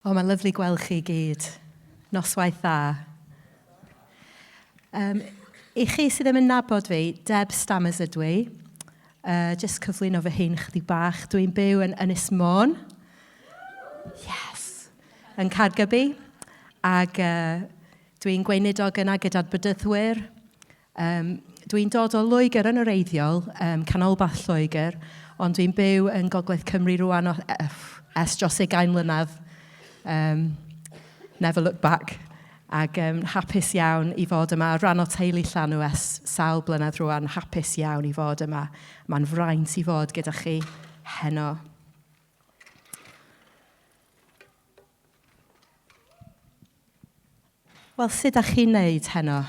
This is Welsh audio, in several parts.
O, mae'n lyflu gweld chi gyd. Noswaith dda. I chi sydd ddim yn nabod fi, Deb Stammers ydw i. Jyst cyflwyno fy hun chydig bach. Dwi'n byw yn Ynys Môn. Yes! Yn Caergybi. Ac dwi'n gweinidog yna gyda'r bydyddwyr. Dwi'n dod o Loegr yn yr eiddiol, canolbarth Loegr, ond dwi'n byw yn Gogledd Cymru rwan ers dros 20 mlynedd. Never look back. Ac hapus iawn i fod yma. Rhan o teulu Llanw ers sawl blynedd rwan. Hapus iawn i fod yma. Mae'n fraint i fod gyda chi heno. Wel, sut ydych chi'n neud heno?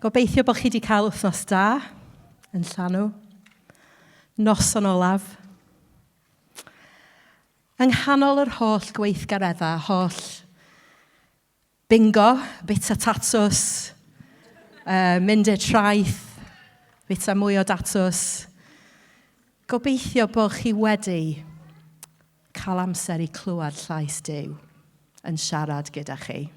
Gobeithio bod chi wedi cael wythnos da yn Llanw. Noson olaf. Yng nghanol yr holl gweithgareddau, holl bingo, bita tatws, mynd i'r traeth, bita mwy o datws, gobeithio bod chi wedi cael amser i clywed llais Duw yn siarad gyda chi.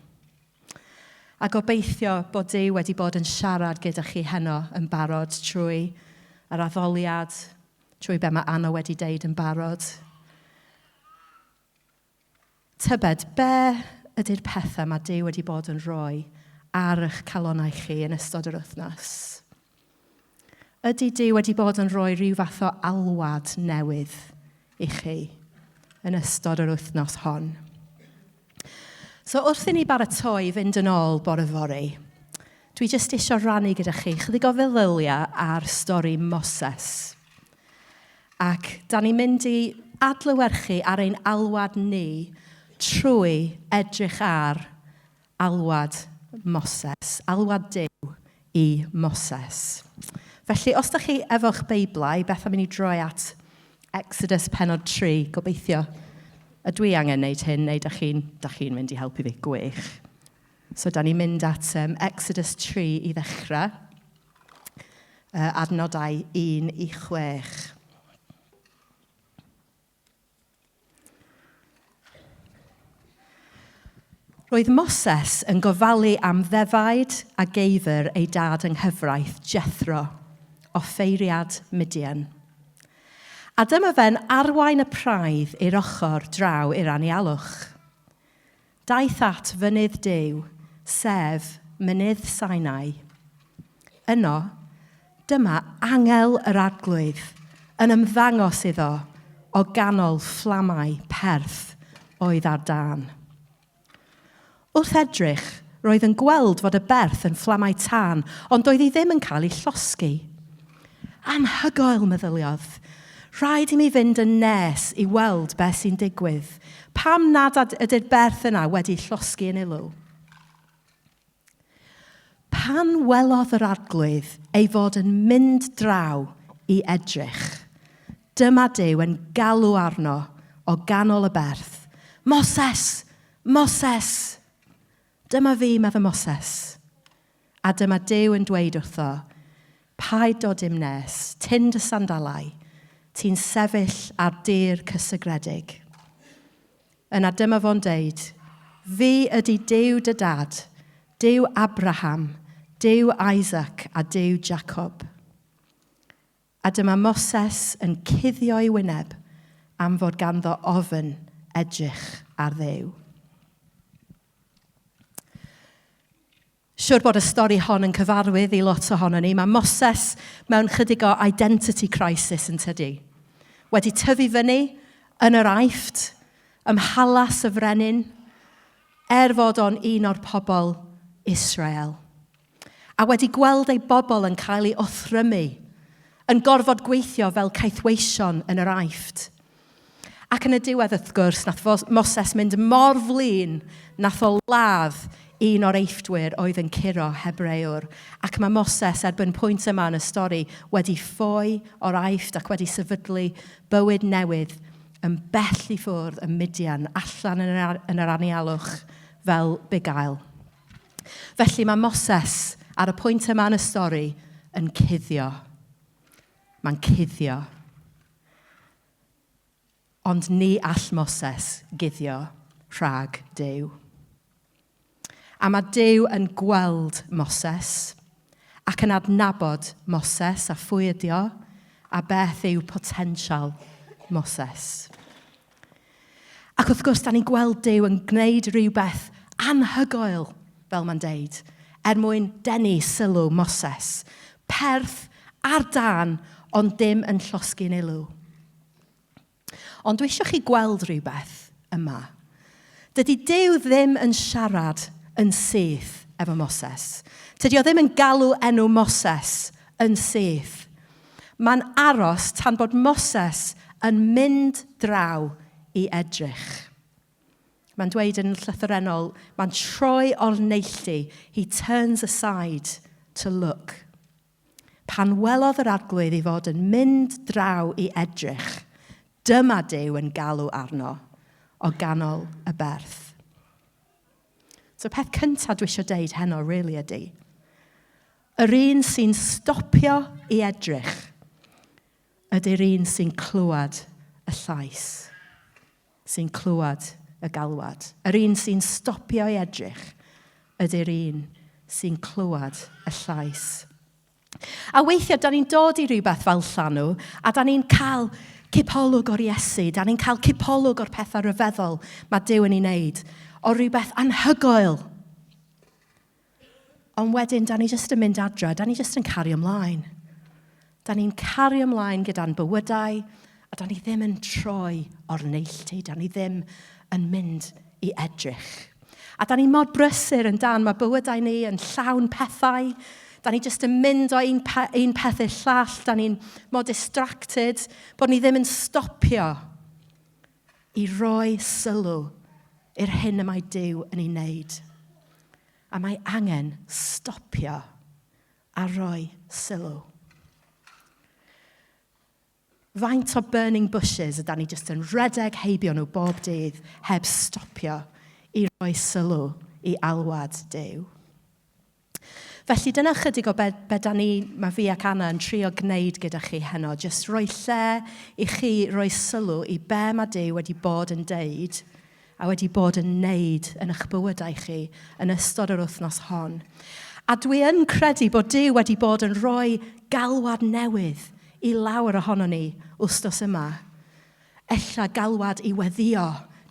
A gobeithio bod Duw wedi bod yn siarad gyda chi heno yn barod trwy yr addoliad, trwy be mae Anna wedi deud yn barod. Tybed, be ydy'r pethau mae Duw wedi bod yn rhoi ar eich calonnau chi yn ystod yr wythnos? Ydy Duw wedi bod yn rhoi rhyw fath o alwad newydd i chi yn ystod yr wythnos hon? So wrth i ni baratoi fynd yn ôl bore fory, dwi jyst eisiau rannu gyda chi chydig o feddyliau ar stori Moses. Ac da ni'n mynd i adlewyrchu ar ein alwad ni trwy edrych ar alwad Moses, alwad Duw i Moses. Felly, os ydych chi efo'ch Beiblau, beth am i ni droi at Exodus pennod 3, gobeithio, ydw i angen wneud hyn, neu ydych chi'n mynd i helpu fi gwych. So, da ni'n mynd at Exodus 3 i ddechrau, adnodau 1 i 6. Roedd Moses yn gofalu am ddefaid a geifr ei dad yng nghyfraith Jethro, o ffeiriad Midian. A dyma fe'n arwain y praidd i'r ochr draw i'r anialwch. Daeth at fynydd Duw, sef mynydd Sinai. Yno, dyma angel yr arglwydd yn ymddangos iddo o ganol fflamau perth oedd ar dan. Wrth edrych, roedd yn gweld fod y berth yn fflamau tân, ond doedd hi ddim yn cael ei llosgi. Anhygoel, meddyliodd. Rhaid i mi fynd yn nes i weld beth sy'n digwydd. Pam nad ydy'r berth yna wedi llosgi yn ilw? Pan welodd yr arglwydd ei fod yn mynd draw i edrych, dyma Duw yn galw arno o ganol y berth. Moses! Moses! Dyma fi, medda Moses. A dyma Duw yn dweud wrtho, paid dod dim nes, tind y sandalau, ti'n sefyll ar dir cysygredig. Yna dyma fo'n deud, fi ydy Duw dy dad, Duw Abraham, Duw Isaac a Duw Jacob. A dyma Moses yn cuddio ei wyneb am fod ganddo ofyn edrych ar Dduw. Siwr bod y stori hon yn cyfarwydd i lot ohono ni. Mae Moses mewn chydig o identity crisis yn tydi. Wedi tyfu fyny yn yr Aifft, ymhalas y frenin, fod o'n un o'r pobl Israel. A wedi gweld ei bobl yn cael ei othrymu, yn gorfod gweithio fel caethweision yn yr Aifft. Ac yn y diwedd wrth gwrs, nath Moses mynd mor flin, nath o ladd un o'r eiffdwyr oedd yn curo Hebrewr. Ac mae Moses erbyn pwynt yma yn y stori wedi ffoi o'r Aifft ac wedi sefydlu bywyd newydd yn bell i ffwrdd y Midian allan yn yr anialwch fel bugail. Felly mae Moses ar y pwynt yma yn y stori yn cuddio. Mae'n cuddio. ond ni all Moses guddio rhag Duw. A mae Duw yn gweld Moses ac yn adnabod Moses a phwy ydi o a beth yw potensial Moses. Ac wrth gwrs, da ni'n gweld Duw yn gwneud rhywbeth anhygoel, fel mae'n deud, mwyn denu sylw Moses. Perth ar dan, ond dim yn llosgi'n ilw. Ond dwi eisiau chi gweld rhywbeth yma. Dydy Duw ddim yn siarad yn syth efo Moses. Tydy o ddim yn galw enw Moses yn syth. Mae'n aros tan bod Moses yn mynd draw i edrych. Mae'n dweud yn llythyrennol, mae'n troi o'r neilltu. He turns aside to look. Pan welodd yr arglwydd i fod yn mynd draw i edrych, dyma Duw yn galw arno o ganol y berth. So peth cyntaf dwi eisiau deud heno, really ydy. Yr un sy'n stopio i edrych ydy'r un sy'n clywed y llais, sy'n clywed y galwad. Yr un sy'n stopio i edrych ydy'r un sy'n clywed y llais. A weithiau, da ni'n dod i rhywbeth fel llanw, a da ni'n cael cipolwg o'r Iesu, da ni'n cael cipolwg o'r pethau rhyfeddol mae Duw yn ei wneud, o rhywbeth anhygoel. Ond wedyn, da ni jyst yn mynd adra, da ni jyst yn cario ymlaen. Da ni'n cario ymlaen gyda'n bywydau, a da ni ddim yn troi o'r neilltu, da ni ddim yn mynd i edrych. A da ni mor brysur yn dan, mae bywydau ni yn llawn pethau, da ni jyst yn mynd o un peth i'r llall, da ni'n mor distracted, bod ni ddim yn stopio i roi sylw i'r hyn y mae Duw yn ei wneud. A mae angen stopio a roi sylw. Faint o burning bushes yda ni jyst yn redeg heibio nhw bob dydd heb stopio i roi sylw i alwad Duw. Felly dyna chydig o be da ni, mae fi ac Anna yn trio gwneud gyda chi heno, jyst rhoi lle i chi roi sylw i be mae Duw wedi bod yn deud a wedi bod yn wneud yn eich bywydau chi yn ystod yr wythnos hon. A dwi yn credu bod Duw wedi bod yn rhoi galwad newydd i lawer ohono ni wstos yma. Ella galwad i weddio,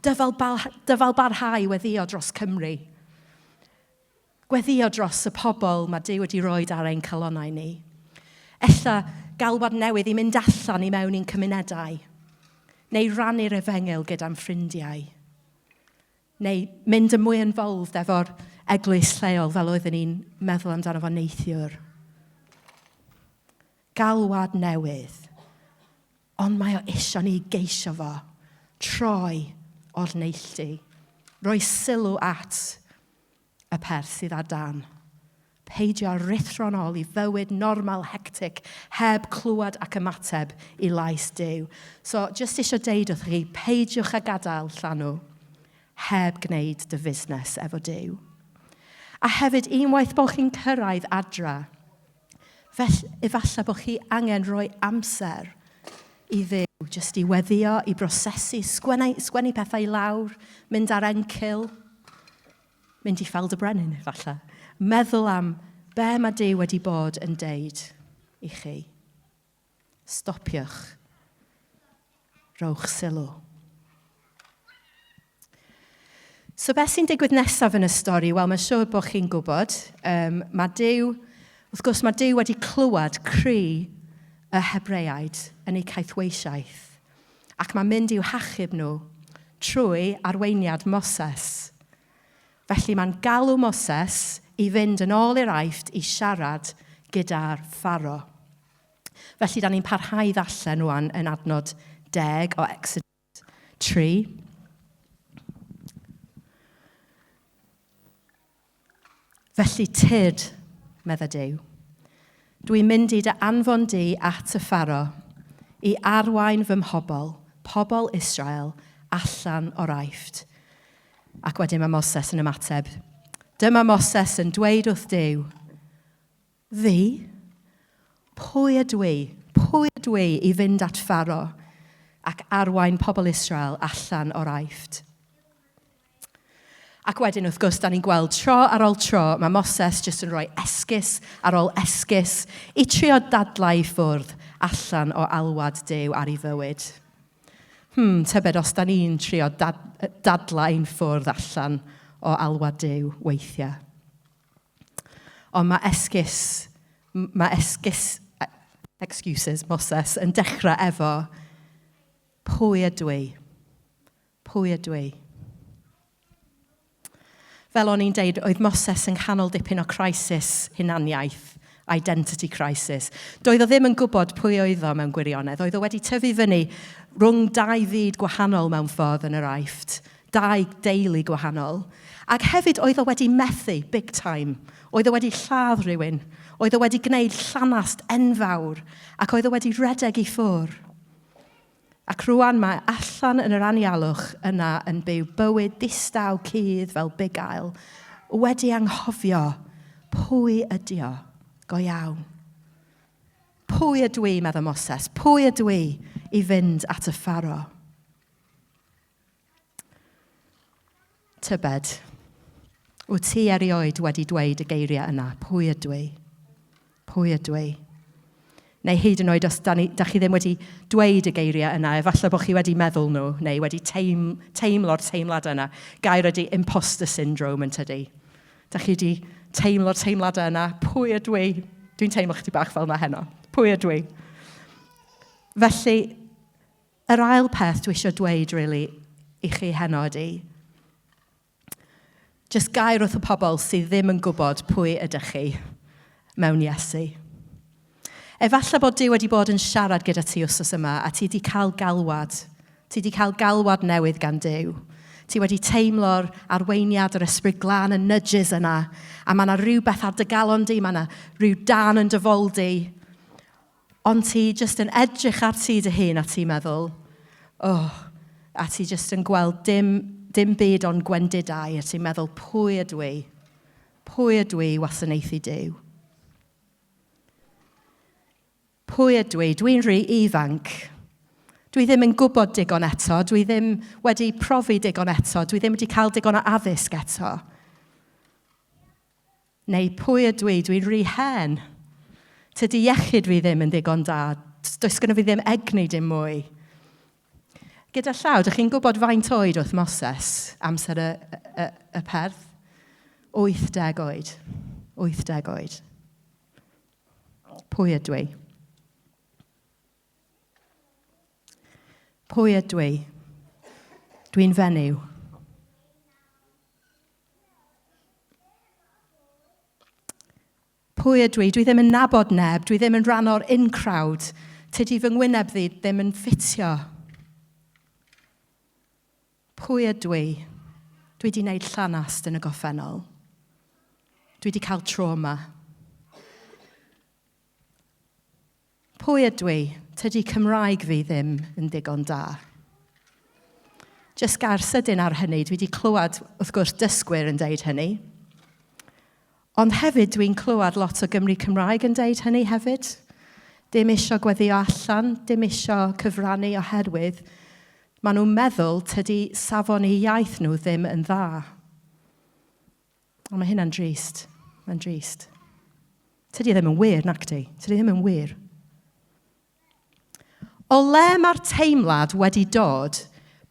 dyfalbarhau weddio dros Cymru. Gweddio dros y pobl mae Duw wedi rhoi ar ein calonnau ni. Ella galwad newydd i mynd allan i mewn i'n cymunedau. Neu rannu'r efengyl gyda'n ffrindiau. Neu mynd yn mwy involved efo'r eglwys lleol fel oeddwn ni'n meddwl amdano fo neithiwr. Galwad newydd. Ond mae o isio ni geisio fo. Troi o'r neilltu. Rhoi sylw at y perth sydd ar dan. Peidio rithro'n ôl i fywyd normal, hectic, heb clywed ac ymateb i lais Duw. So, just eisiau deud wrth chi, peidiwch a gadael llanw, heb gwneud dy fusnes efo Duw. A hefyd, unwaith bod chi'n cyrraedd adra, efallai bod chi angen rhoi amser i Dduw, jyst i weddio, i brosesu, sgwennu pethau i lawr, mynd ar encil, mynd i Fald y Brenin, efallai. Meddwl am be mae Duw wedi bod yn deud i chi. Stopiwch. Rowch sylw. So beth sy'n digwydd nesaf yn y stori? Wel, mae'n siŵr bod chi'n gwybod. Mae Duw, wrth gwrs, mae Duw wedi clywed cry y Hebreaid yn eu caethweisiaeth. Ac mae'n mynd i'w hachub nhw trwy arweiniad Moses. Felly mae'n galw Moses i fynd yn ôl i'r Aifft i siarad gyda'r Pharo. Felly, da ni'n parhau ddarllen rwan yn adnod 10 o Exodus 3. Felly tyd, medda Duw, dwi'n mynd i dy anfon di at y Pharo i arwain fy mhobol, pobol Israel, allan o'r Aifft. Ac wedyn mae Moses yn ymateb. Dyma Moses yn dweud wrth Duw, fi? Pwy ydw i i fynd at Pharo ac arwain pobl Israel allan o'r Aifft. Ac wedyn, wrth gwrs, da ni'n gweld tro ar ôl tro, mae Moses jyst yn rhoi esgus ar ôl esgus i trio dadlau i ffwrdd allan o alwad Duw ar ei fywyd. Tybed os da ni'n trio dadlau'n ffwrdd allan o alwad Duw weithiau. Ond mae excuses Moses yn dechrau efo, pwy ydw i? Pwy ydw i? Fel o'n i'n deud, oedd Moses yn canol dipyn o crisis hunaniaeth, identity crisis. Doedd o ddim yn gwybod pwy oedd o mewn gwirionedd. Oedd o wedi tyfu fyny rhwng dau fyd gwahanol mewn ffordd yn yr Aifft. Dau deulu gwahanol. Ac hefyd oedd o wedi methu, big time. Oedd o wedi lladd rhywun. Oedd o wedi gwneud llanast enfawr. Ac oedd o wedi redeg i ffwr. Ac rwan mae allan yn yr anialwch yna yn byw bywyd distaw cudd fel bugail, wedi anghofio pwy ydi o, go iawn. Pwy ydw i, meddwl Moses, pwy ydw i fynd at y Pharo? Tybed, wyt ti erioed wedi dweud y geiriau yna, pwy ydw i? Pwy ydw i? Neu hyd yn oed os da chi ddim wedi dweud y geiriau yna, efallai bod chi wedi meddwl nhw, neu wedi teimlo'r teimlad yna. Gair ydy imposter syndrome yn tydi. Da chi wedi teimlo'r teimlad yna, pwy ydw i? Dwi'n teimlo chdi bach fel yna heno. Pwy ydw i? Felly, yr ail peth dwi eisiau dweud, really, i chi heno ydy, jyst gair wrth y pobl sydd ddim yn gwybod pwy ydych chi mewn Iesu. Efallai bod Duw wedi bod yn siarad gyda ti wsos yma a ti wedi cael galwad. Ti wedi cael galwad newydd gan Duw. Ti wedi teimlo'r arweiniad yr ysbryd glân y nudges yna a mae yna rhywbeth ar dy galon di, mae yna rhyw dan yn dy fol di. Ond ti jyst yn edrych ar ti dy hun a ti'n meddwl, a ti jyst yn gweld dim byd o'n gwendidau a ti'n meddwl, pwy ydw i? Pwy ydw i wasanaethu Duw? Pwy ydw i? Dwi'n rhy ifanc. Dwi ddim yn gwybod digon eto. Dwi ddim wedi profi digon eto. Dwi ddim wedi cael digon o addysg eto. Neu pwy ydw i? Dwi'n rhy hen. Tydi iechyd fi ddim yn digon da. Does gyda fi ddim egni dim mwy. Gyda llaw, ydych chi'n gwybod faint oed wrth Moses amser y perth? 80 oed. 80 oed. Pwy ydw i? Pwy ydw i? Dwi'n fenyw. Pwy ydw i? Dwi ddim yn nabod neb. Dwi ddim yn rhan o'r in-crowd. Tydi fy ngwyneb fi ddim yn ffitio. Pwy ydw i? Dwi wedi gwneud llanast yn y goffennol. Dwi wedi cael trauma. Pwy ydw i? Tydi Cymraeg fi ddim yn digon da. Jyst gair sydyn ar hynny, dwi wedi clywed, wrth gwrs, dysgwyr yn deud hynny. Ond hefyd dwi'n clywed lot o Gymru Cymraeg yn deud hynny hefyd. Dim isio gweddio allan, dim isio cyfrannu oherwydd. Maen nhw'n meddwl tydi safon eu iaith nhw ddim yn dda. Ond mae hynna'n drist. Mae'n drist. Tydi ddim yn wir, nac ti? Tydi ddim yn wir. O le mae'r teimlad wedi dod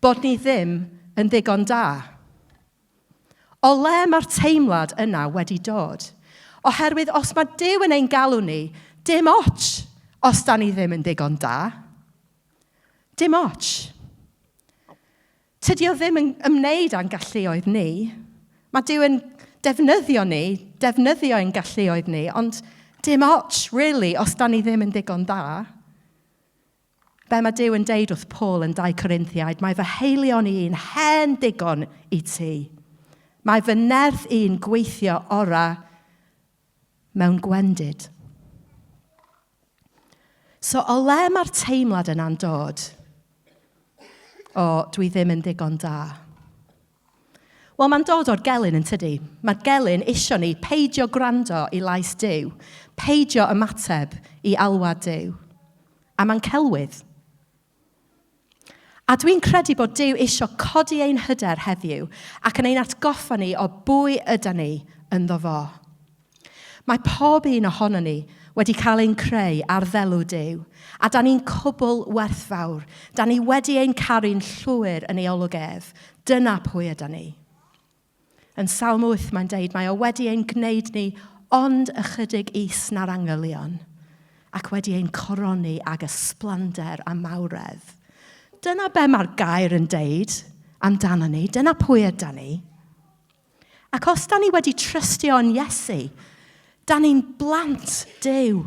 bod ni ddim yn ddigon da? O le mae'r teimlad yna wedi dod? Oherwydd os mae Duw yn ein galw ni, dim ots os da ni ddim yn ddigon da. Dim ots. Tydi o ddim yn ymwneud â'n galluoedd ni. Mae Duw yn defnyddio ein galluoedd ni, ond dim ots, really, os da ni ddim yn ddigon da. Be mae Duw yn deud wrth Paul yn 2 Corinthiaid, mae fy heilion i'n hen digon i ti. Mae fy nerth i'n gweithio ora mewn gwendid. So o le mae'r teimlad yna'n dod? Dwi ddim yn digon da. Wel, mae'n dod o'r gelyn yn tydi. Mae'r gelyn isio ni peidio gwrando i lais Duw, peidio ymateb i alwad Duw. A mae'n celwydd. A dwi'n credu bod Duw eisiau codi ein hyder heddiw ac yn ein atgoffa ni o bwy yda ni ynddo fo. Mae pob un ohono ni wedi cael ein creu ar ddelw Duw, a da ni'n cwbl werthfawr. Da ni wedi ein caru'n llwyr yn ei ologef. Dyna pwy yda ni. Yn Salm 8 mae'n deud mae o wedi ein gwneud ni ond ychydig is na'r angylion, ac wedi ein coroni ag ysblander a mawredd. Dyna be mae'r gair yn deud amdano ni. Dyna pwy yda ni. Ac os da ni wedi trystio yn Iesu, da ni'n blant Duw.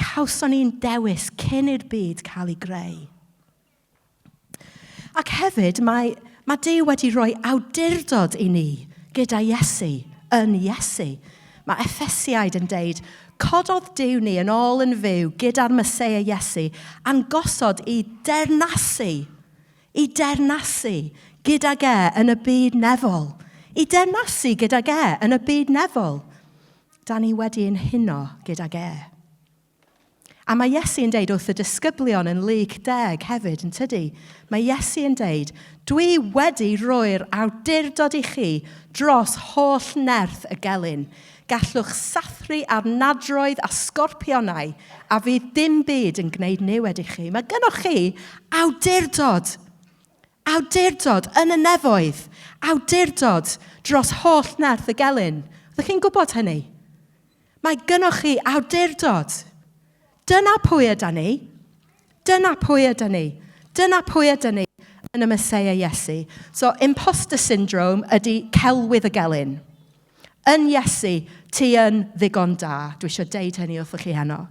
Cawson ni'n dewis cyn i'r byd cael ei greu. Ac hefyd, mae Duw wedi rhoi awdurdod i ni gyda Iesu, yn Iesu. Mae Effesiaid yn deud, cododd Duw ni yn ôl yn fyw gyda'r Meseia Iesu a'n gosod i dernasu gydag yn y byd nefol. I dernasu gydag yn y byd nefol. Da ni wedi ein huno gydag A mae Iesu yn deud wrth y disgyblion yn Lug 10 hefyd, yn tydi? Mae Iesu yn deud, dwi wedi rhoi'r awdurdod i chi dros holl nerth y gelyn. Gallwch sathru ar nadroedd a sgorpionau, a fydd dim byd yn gwneud niwed i chi. Mae gynnwch chi awdurdod yn y nefoedd, awdurdod dros holl nerth y gelyn. Ydych chi'n gwybod hynny? Mae gynnwch chi awdurdod. Dyna pwy yda ni. Dyna pwy yda ni. Dyna pwy yda ni yn y Meseia Iesu. So, imposter syndrome ydy celwydd y gelyn. Yn Iesu, ti yn ddigon da. Dwi eisiau deud hynny wrthych chi heno.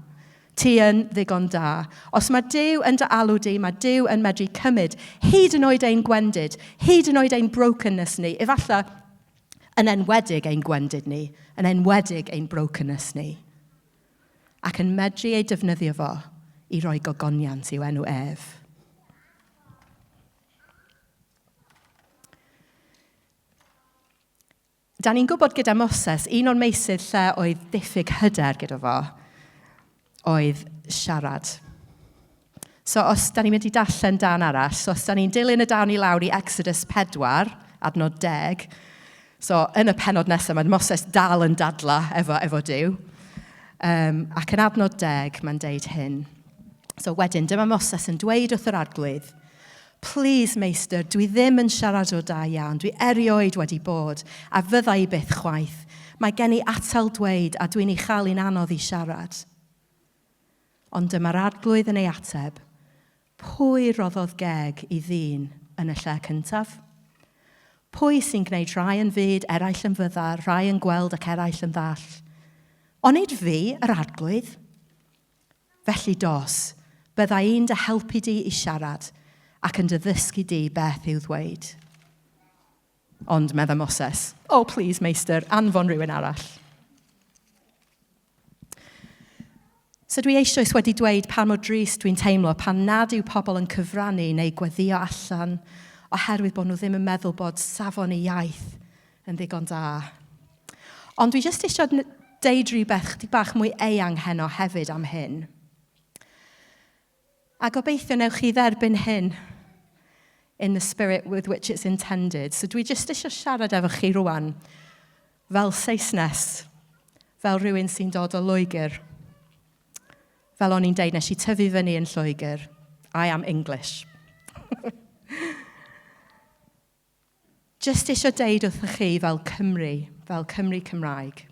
Ti yn ddigon da. Os mae Duw yn dy alw di, mae Duw yn medru cymryd hyd yn oed ein gwendid, hyd yn oed ein brokenness ni, efallai yn enwedig ein gwendid ni, yn enwedig ein brokenness ni. Ac yn medru ei defnyddio fo i roi gogoniant i'w enw ef. Da ni'n gwybod gyda Moses, un o'r meysydd lle oedd diffyg hyder gyda fo, oedd siarad. So os da ni'n mynd i darllen dan arall, so os da ni'n dilyn y dawn i lawr i Exodus 4, adnod 10, so yn y pennod nesaf mae Moses dal yn dadla efo Duw. Ac yn adnod 10, mae'n deud hyn. So wedyn, dyma Moses yn dweud wrth yr arglwydd, Please, meistr, dwi ddim yn siarad o da iawn. Dwi erioed wedi bod, a fyddai byth chwaith. Mae gen i atal dweud, a dwi'n ei chael i'n anodd i siarad. Ond dyma'r arglwydd yn ei ateb. Pwy roddodd geg i ddyn yn y lle cyntaf? Pwy sy'n gwneud rhai yn fyd, eraill yn fydda, rhai yn gweld ac eraill yn ddall? Onid fi, yr arglwydd? Felly dos, byddai un dy helpu di i siarad, ac yn dy ddysgu di beth i'w ddweud. Ond medda Moses, please, meistr, anfon rhywun arall. So dwi eisoes wedi dweud pa mor drist dwi'n teimlo pan nad yw pobl yn cyfrannu neu gweddio allan oherwydd bod nhw ddim yn meddwl bod safon eu iaith yn ddigon da. Ond dwi jyst eisiau deud rhywbeth bach mwy eang heno hefyd am hyn. A gobeithio newch chi dderbyn hyn in the spirit with which it's intended. So dwi jyst eisiau siarad efo chi rwan fel Saesnes, fel rhywun sy'n dod o Loegr. Fel o'n i'n deud, nes I tyfu fyny yn Lloegr. I am English. Jyst eisiau deud wrthych chi fel Cymru Cymraeg.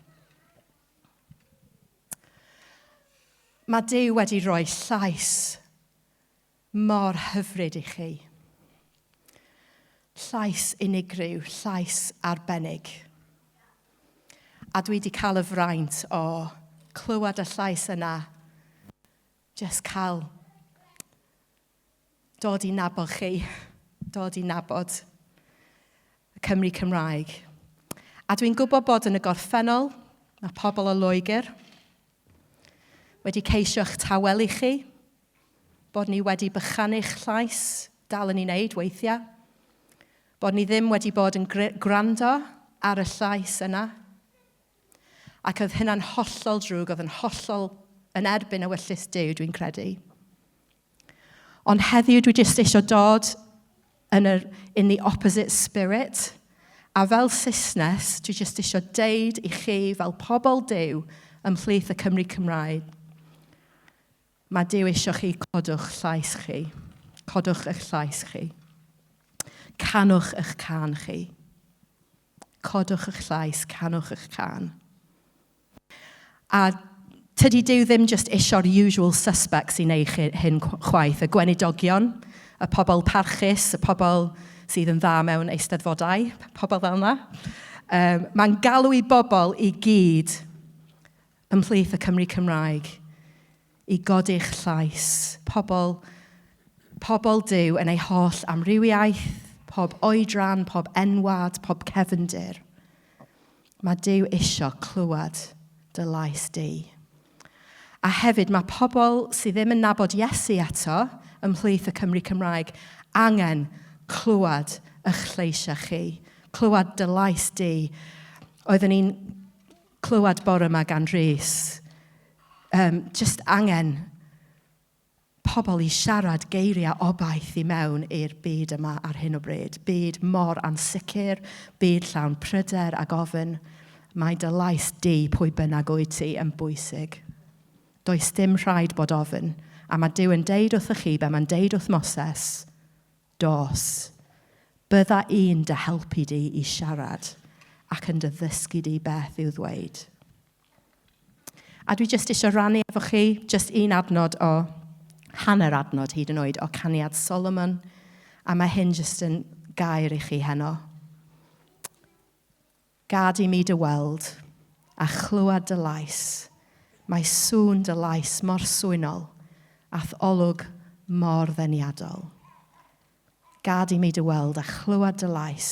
Mae Duw wedi rhoi llais mor hyfryd I chi. Llais unigryw, llais arbennig. A dwi wedi cael y fraint o clywed y llais yna, jyst cael dod I nabod chi, dod I nabod y Cymru Cymraeg. A dwi'n gwybod bod yn y gorffennol, mae pobl o Loegr wedi ceisio'ch tawelu chi, bod ni wedi bychanu'ch llais, dal yn ei wneud weithiau, bod ni ddim wedi bod yn gwrando ar y llais yna, ac oedd hynna'n hollol drwg, oedd yn hollol yn erbyn ewyllys Duw, dwi'n credu. Ond heddiw dwi jyst eisiau dod in the opposite spirit. A fel Saesnes, dwi jyst eisiau deud i chi fel pobl Duw ymhlith y Cymru Cymraeg. Mae Duw eisiau chi codwch llais chi. Codwch eich llais chi. Canwch eich can chi. Codwch eich llais, canwch eich can. A tydi Duw ddim just eisiau'r usual suspects i wneud hyn chwaith. Y gweinidogion, y pobl parchus, y pobl sydd yn dda mewn eisteddfodau, pobl fel yna. Mae'n galw i bobl i gyd ymhlith y Cymru Cymraeg i godi'ch llais. Pobl Duw yn ei holl amrywiaeth, pob oedran, pob enwad, pob cefndir. Mae Duw eisiau clywed dy lais di. A hefyd mae pobl sydd ddim yn nabod Iesu eto ymhlith y Cymru Cymraeg angen clywed eich lleisiau chi, clywed dy lais di. Oeddwn ni'n clywed bore yma gan Rhys. Just angen pobl i siarad geiriau obaith i mewn i'r byd yma ar hyn o bryd. Byd mor ansicr, byd llawn pryder a gofyn. Mae dy lais di pwy bynnag wyt ti yn bwysig. Does dim rhaid bod ofyn. A mae Duw yn deud wrth chi be mae'n deud wrth Moses. Dos. Bydda un dy helpu di i siarad ac yn dy ddysgu di beth i'w ddweud. A dwi jyst eisiau rannu efo chi jyst un adnod o hanner adnod hyd yn oed o caniad Solomon, a mae hyn jyst yn gair i chi heno. Gad i mi dy weld a chlywed dy lais. Mae sŵn dy lais mor swynol ath olwg mor ddeniadol. Gad i mi dy weld a chlywed dy lais.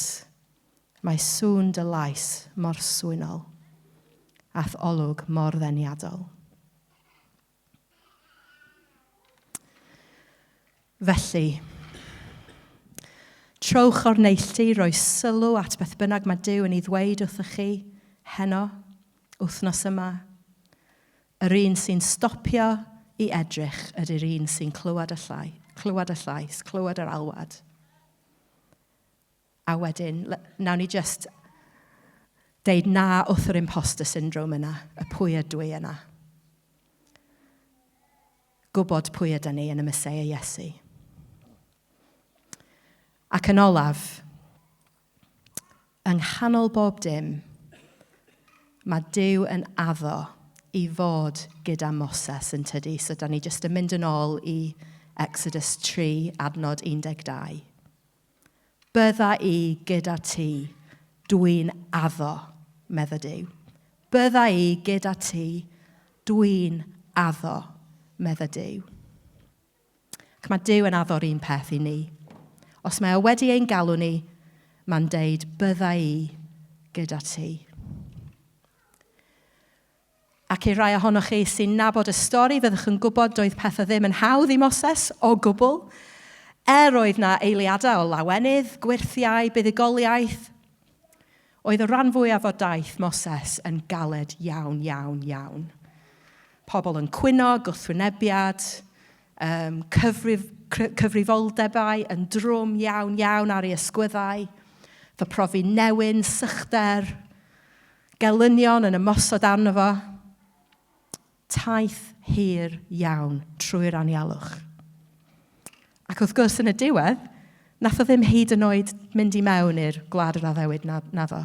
Mae sŵn dy lais mor swynol ath olwg mor ddeniadol. Felly, trowch o'r neilltu, roi sylw at beth bynnag mae Duw yn ei ddweud wrthych chi heno, wythnos yma. Yr un sy'n stopio i edrych ydy'r un sy'n clywed y llais, clywed yr alwad. A wedyn, nawn ni just deud na wrth yr imposter syndrome yna, y pwy ydw i yna. Gwybod pwy ydw ni yn y Meseia Iesu. Ac yn olaf, yng nghanol bob dim, mae Duw yn addo i fod gyda Moses yn tydi. So da ni jyst yn mynd yn ôl i Exodus 3, adnod 12. Bydda i gyda ti, dwi'n addo, medda Duw. Bydda i gyda ti, dwi'n addo, medda Duw. Ac mae Duw yn addo'r un peth i ni. Os mae o wedi ein galw ni, mae'n deud, bydda i gyda ti. Ac i rai ohonoch chi sy'n nabod y stori, fyddwch yn gwybod doedd pethau ddim yn hawdd i Moses o gwbl. Oedd na eiliadau o lawenydd, gwirthiau, buddugoliaeth. Oedd y rhan fwyaf o daith Moses yn galed iawn, iawn, iawn. Pobl yn cwyno, gwrthwynebiad, cyfrifoldebau yn drwm iawn, iawn ar ei ysgwyddau. Fy profi newyn, sychder, gelynion yn ymosod arno fo. Taith hir iawn trwy'r anialwch. Ac wrth gwrs yn y diwedd, nath o ddim hyd yn oed mynd i mewn i'r gwlad yr addewid na fo.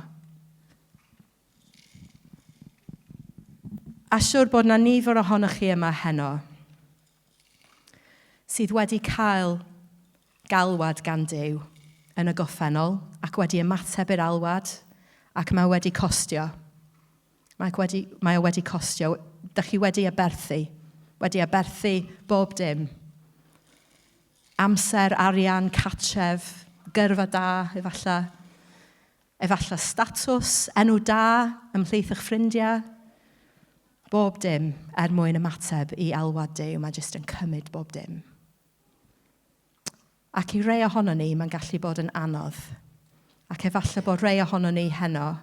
A siwr bod na nifer ohonoch chi yma heno sydd wedi cael galwad gan Duw yn y goffennol ac wedi ymateb i'r alwad ac mae wedi costio. Mae wedi costio. Dych chi wedi aberthu bob dim. Amser, arian, cartref, gyrfa da, efallai statws, enw da, ymhlith eich ffrindiau. Bob dim mwyn ymateb i alwad Duw, mae jyst yn cymryd bob dim. Ac i rei ohono ni, mae'n gallu bod yn anodd. Ac efallai bod rei ohono ni heno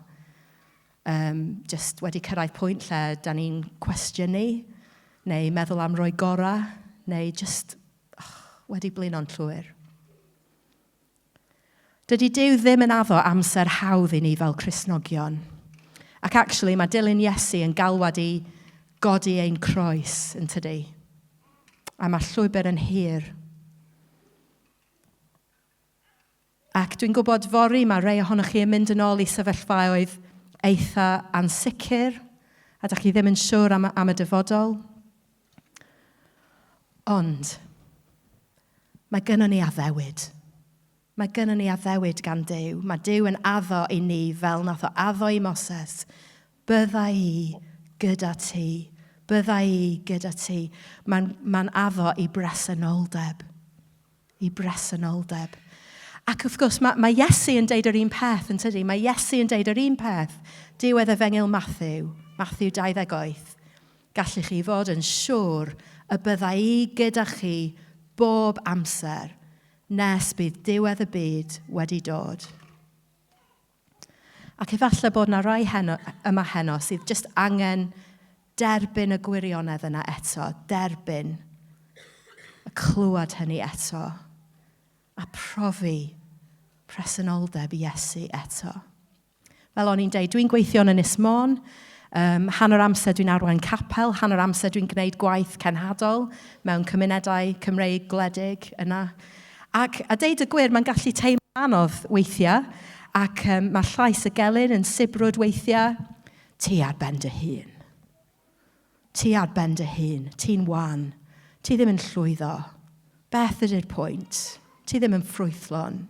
just wedi cyrraedd pwynt lle da ni'n cwestiynu, neu meddwl am roi gorau, neu just wedi blino'n llwyr. Dydy Duw ddim yn addo amser hawdd i ni fel Cristnogion. Ac actually, mae dilyn Iesu yn galwad i godi ein croes yn tydi. A mae llwybr yn hir. Ac dwi'n gwybod fori mae rhai ohonoch chi yn mynd yn ôl i sefyllfaoedd eitha ansicr, a da chi ddim yn siŵr am y dyfodol. Ond, mae gynnon ni addewid. Mae gynnon ni addewid gan Duw. Mae Duw yn addo i ni fel nath o addo i Moses. Bydda i gyda ti. Bydda i gyda ti. Mae'n addo i bresenoldeb. I bresenoldeb. Ac wrth gwrs, mae Iesu yn deud yr un peth, yn tydi? Mae Iesu yn deud yr un peth. Diwedd Efengyl Matthew 28. Gallwch chi fod yn siŵr y bydda i gyda chi bob amser nes bydd diwedd y byd wedi dod. Ac efallai bod yna rai yma heno sydd jyst angen derbyn y gwirionedd yna eto, derbyn y clywed hynny eto, a profi presenoldeb Iesu eto. Fel o'n i'n deud, dwi'n gweithio yn Ynys Môn, hanner amser dwi'n arwain capel, hanner amser dwi'n gwneud gwaith cenhadol mewn cymunedau Cymreig gwledig yna. Ac a deud y gwir, mae'n gallu teimlo anodd weithiau, ac mae llais y gelyn yn sibrwd weithiau. Ti ar ben dy hun. Ti ar ben dy hun. Ti'n wan. Ti ddim yn llwyddo. Beth ydy'r pwynt? Ti ddim yn ffrwythlon.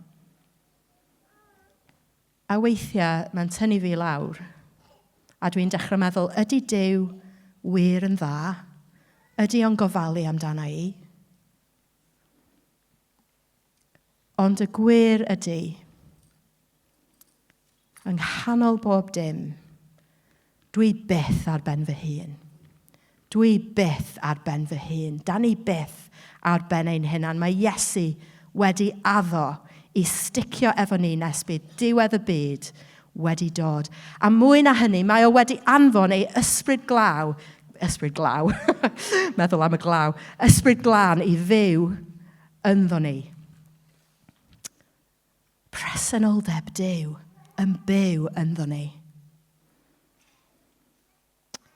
A weithiau mae'n tynnu fi lawr. A dwi'n dechrau meddwl, ydy Duw wir yn dda? Ydy o'n gofalu amdana i? Ond y gwir ydy, yng nghanol bob dim, dwi byth ar ben fy hun. Dwi byth ar ben fy hun. Da ni byth ar ben ein hunan. Mae Iesu wedi addo i sticio efo ni nes bydd diwedd y byd wedi dod. A mwy na hynny, mae o wedi anfon ei ysbryd glaw, meddwl am y glaw, ysbryd glân i fyw ynddo ni. Presenoldeb Duw yn byw ynddo ni.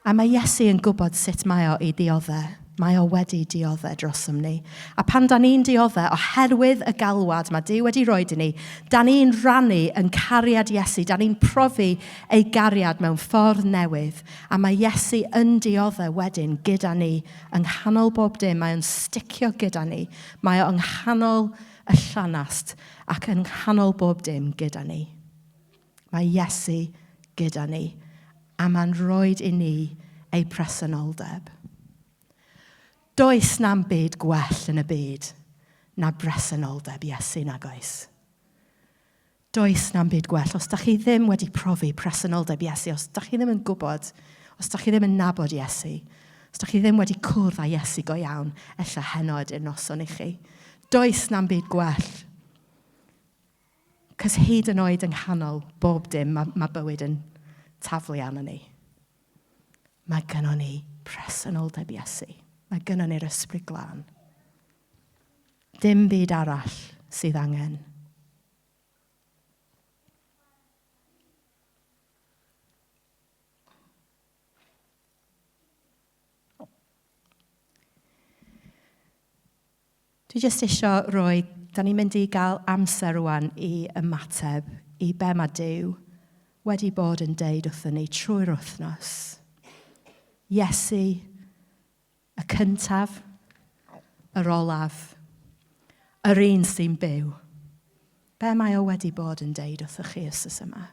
A mae Iesu yn gwybod sut mae o i ddioddau. Mae o wedi dioddau drosom ni. A pan da ni'n dioddau oherwydd y galwad mae Duw wedi rhoi i ni, da ni'n rannu yn cariad Iesu, da ni'n profi ei gariad mewn ffordd newydd. A mae Iesu yn dioddau wedyn gyda ni yng nghanol bob dim. Mae o'n sticio gyda ni. Mae o yng nghanol y llanast ac yng nghanol bob dim gyda ni. Mae Iesu gyda ni. A mae'n rhoi i ni ei presenoldeb. Does na'm byd gwell yn y byd na bresenoldeb Iesu nag oes. Does na'm byd gwell. Os da chi ddim wedi profi presenoldeb Iesu, os da chi ddim yn gwybod, os da chi ddim yn nabod Iesu, os da chi ddim wedi cwrdd â Iesu go iawn, ella heno ydy'r noson i chi. Does na'm byd gwell. Cos hyd yn oed yng nghanol bob dim, mae bywyd yn taflu arno ni. Mae gynnon ni presenoldeb Iesu. Mae gynnon ni'r ysbryd glân. Dim byd arall sydd angen. Dwi jyst eisiau rhoi, da ni'n mynd i gael amser rwan i ymateb i be mae Duw wedi bod yn deud wrthyn ni trwy'r wythnos. Iesu, y cyntaf, yr olaf, yr un sy'n byw. Be mae o wedi bod yn deud wrthych chi ysys yma?